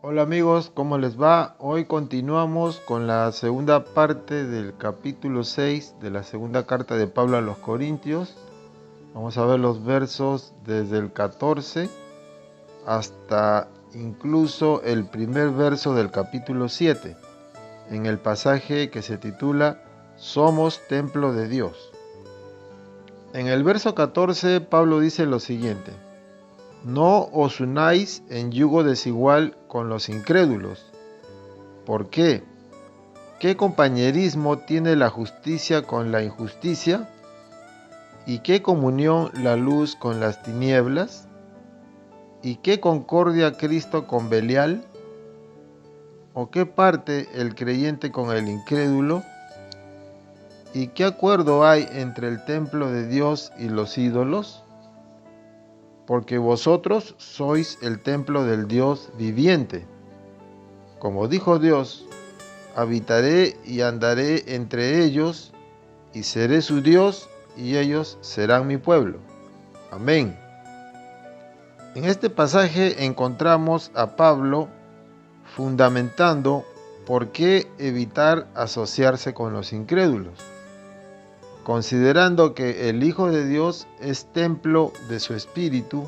Hola amigos, ¿cómo les va? Hoy continuamos con la segunda parte del capítulo 6 de la segunda carta de Pablo a los Corintios. Vamos a ver los versos desde el 14 hasta incluso el primer verso del capítulo 7, en el pasaje que se titula Somos templo de Dios. En el verso 14 Pablo dice lo siguiente: No os unáis en yugo desigual con los incrédulos. ¿Por qué? ¿Qué compañerismo tiene la justicia con la injusticia? ¿Y qué comunión la luz con las tinieblas? ¿Y qué concordia Cristo con Belial? ¿O qué parte el creyente con el incrédulo? ¿Y qué acuerdo hay entre el templo de Dios y los ídolos? Porque vosotros sois el templo del Dios viviente. Como dijo Dios, habitaré y andaré entre ellos, y seré su Dios, y ellos serán mi pueblo. Amén. En este pasaje encontramos a Pablo fundamentando por qué evitar asociarse con los incrédulos, considerando que el Hijo de Dios es templo de su Espíritu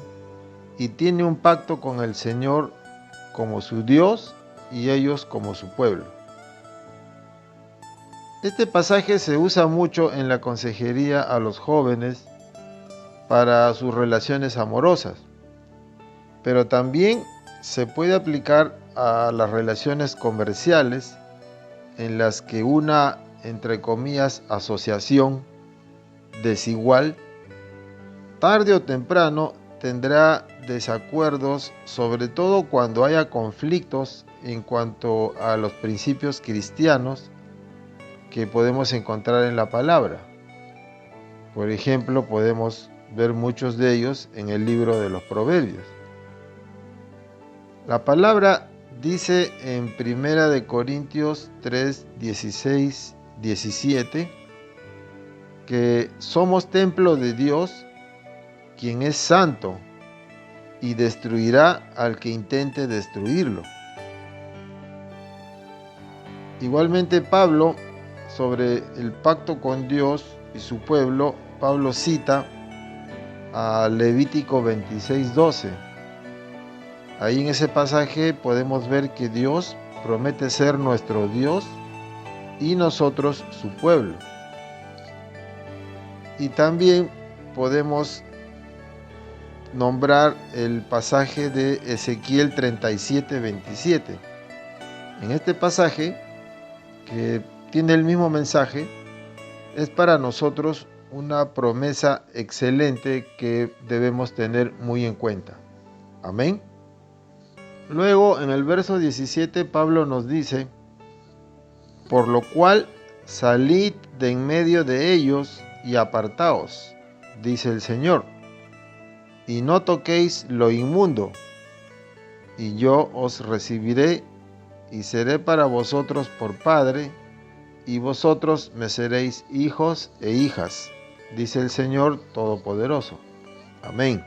y tiene un pacto con el Señor como su Dios y ellos como su pueblo. Este pasaje se usa mucho en la consejería a los jóvenes para sus relaciones amorosas, pero también se puede aplicar a las relaciones comerciales en las que una, entre comillas, asociación desigual, tarde o temprano tendrá desacuerdos, sobre todo cuando haya conflictos en cuanto a los principios cristianos que podemos encontrar en la palabra. Por ejemplo, podemos ver muchos de ellos en el libro de los Proverbios. La palabra dice en 1 Corintios 3, 16, 17 que somos templo de Dios, quien es santo, y destruirá al que intente destruirlo. Igualmente Pablo, sobre el pacto con Dios y su pueblo, Pablo cita a Levítico 26:12. Ahí en ese pasaje podemos ver que Dios promete ser nuestro Dios y nosotros su pueblo. Y también podemos nombrar el pasaje de Ezequiel 37:27. En este pasaje, que tiene el mismo mensaje, es para nosotros una promesa excelente que debemos tener muy en cuenta. Amén. Luego, en el verso 17, Pablo nos dice: por lo cual, salid de en medio de ellos y apartaos, dice el Señor, y no toquéis lo inmundo, y yo os recibiré, y seré para vosotros por Padre, y vosotros me seréis hijos e hijas, dice el Señor Todopoderoso. Amén.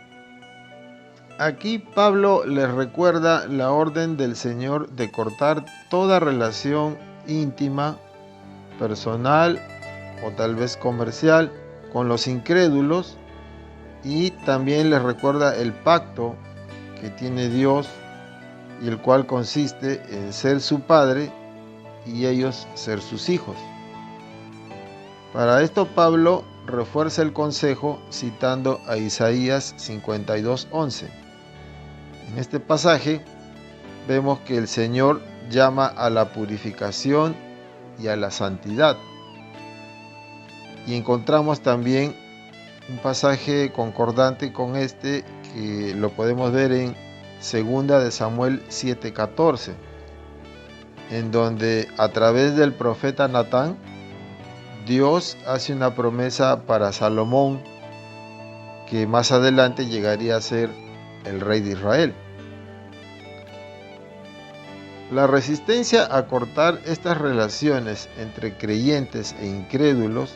Aquí Pablo les recuerda la orden del Señor de cortar toda relación íntima, personal o tal vez comercial con los incrédulos, y también les recuerda el pacto que tiene Dios, y el cual consiste en ser su padre y ellos ser sus hijos. Para esto Pablo refuerza el consejo citando a Isaías 52:11. En este pasaje vemos que el Señor llama a la purificación y a la santidad. Y encontramos también un pasaje concordante con este que lo podemos ver en 2 de Samuel 7:14, en donde a través del profeta Natán, Dios hace una promesa para Salomón, que más adelante llegaría a ser el rey de Israel. La resistencia a cortar estas relaciones entre creyentes e incrédulos,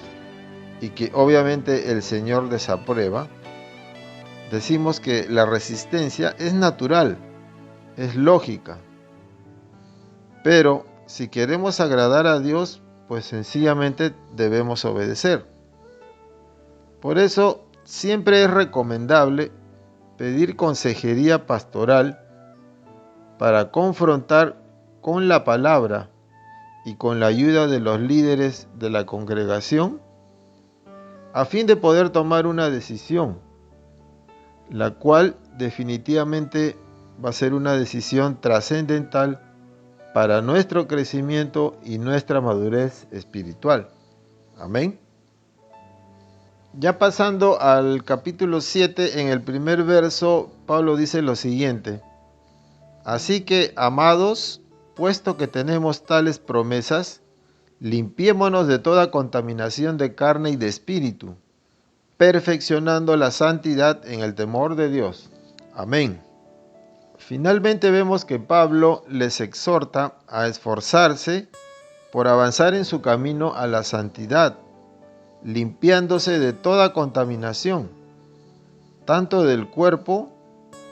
y que obviamente el Señor desaprueba, decimos que la resistencia es natural, es lógica, Pero si queremos agradar a Dios, pues sencillamente debemos obedecer. Por eso siempre es recomendable pedir consejería pastoral para confrontar con la palabra y con la ayuda de los líderes de la congregación a fin de poder tomar una decisión, la cual definitivamente va a ser una decisión trascendental para nuestro crecimiento y nuestra madurez espiritual. Amén. Ya pasando al capítulo 7, en el primer verso, Pablo dice lo siguiente: así que, amados, puesto que tenemos tales promesas, limpiémonos de toda contaminación de carne y de espíritu, perfeccionando la santidad en el temor de Dios. Amén. Finalmente vemos que Pablo les exhorta a esforzarse por avanzar en su camino a la santidad, limpiándose de toda contaminación, tanto del cuerpo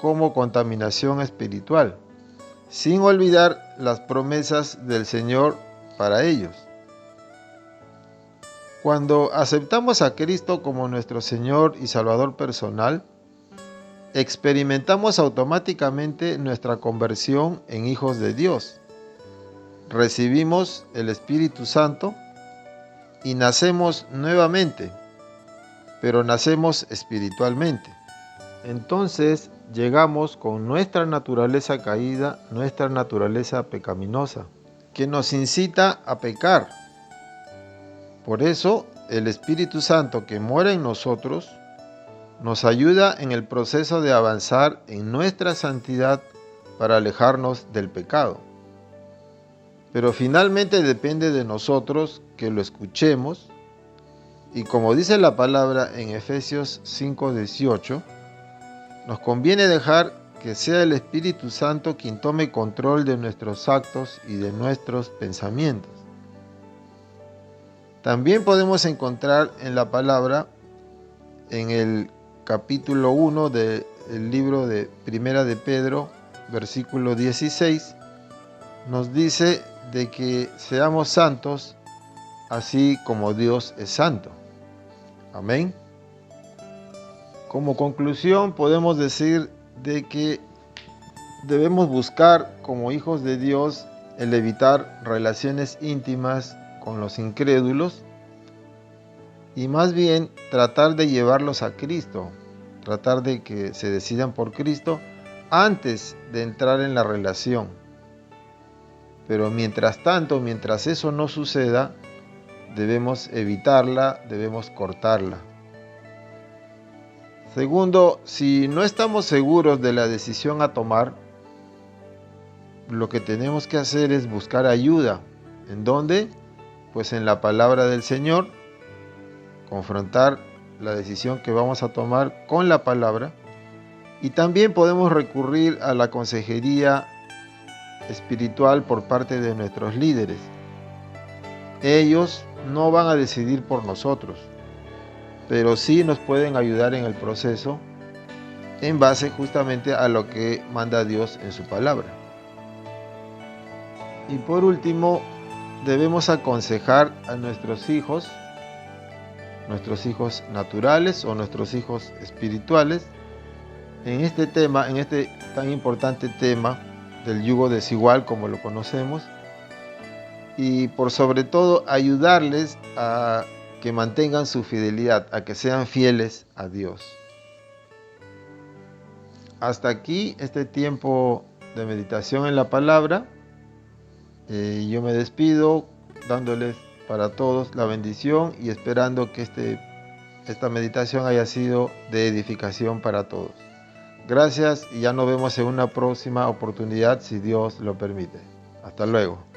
como contaminación espiritual, sin olvidar las promesas del Señor para ellos. Cuando aceptamos a Cristo como nuestro Señor y Salvador personal, experimentamos automáticamente nuestra conversión en hijos de Dios. Recibimos el Espíritu Santo y nacemos nuevamente, pero nacemos espiritualmente. Entonces llegamos con nuestra naturaleza caída, nuestra naturaleza pecaminosa, que nos incita a pecar. Por eso el Espíritu Santo que mora en nosotros nos ayuda en el proceso de avanzar en nuestra santidad para alejarnos del pecado. Pero finalmente depende de nosotros que lo escuchemos, y como dice la palabra en Efesios 5:18, nos conviene dejar que sea el Espíritu Santo quien tome control de nuestros actos y de nuestros pensamientos. También podemos encontrar en la palabra, en el capítulo 1 del libro de Primera de Pedro, versículo 16, nos dice de que seamos santos, así como Dios es santo. Amén. Como conclusión, podemos decir de que debemos buscar, como hijos de Dios, el evitar relaciones íntimas con los incrédulos y más bien tratar de llevarlos a Cristo, tratar de que se decidan por Cristo antes de entrar en la relación. Pero mientras tanto, mientras eso no suceda, debemos evitarla, debemos cortarla. Segundo, si no estamos seguros de la decisión a tomar, lo que tenemos que hacer es buscar ayuda. ¿En dónde? Pues en la palabra del Señor, confrontar la decisión que vamos a tomar con la palabra, y también podemos recurrir a la consejería espiritual por parte de nuestros líderes. Ellos no van a decidir por nosotros, pero sí nos pueden ayudar en el proceso en base justamente a lo que manda Dios en su palabra. Y por último, debemos aconsejar a nuestros hijos naturales o nuestros hijos espirituales, en este tema, en este tan importante tema del yugo desigual como lo conocemos, y por sobre todo ayudarles a que mantengan su fidelidad, a que sean fieles a Dios. Hasta aquí este tiempo de meditación en la palabra. Yo me despido dándoles para todos la bendición y esperando que esta meditación haya sido de edificación para todos. Gracias y ya nos vemos en una próxima oportunidad si Dios lo permite. Hasta luego.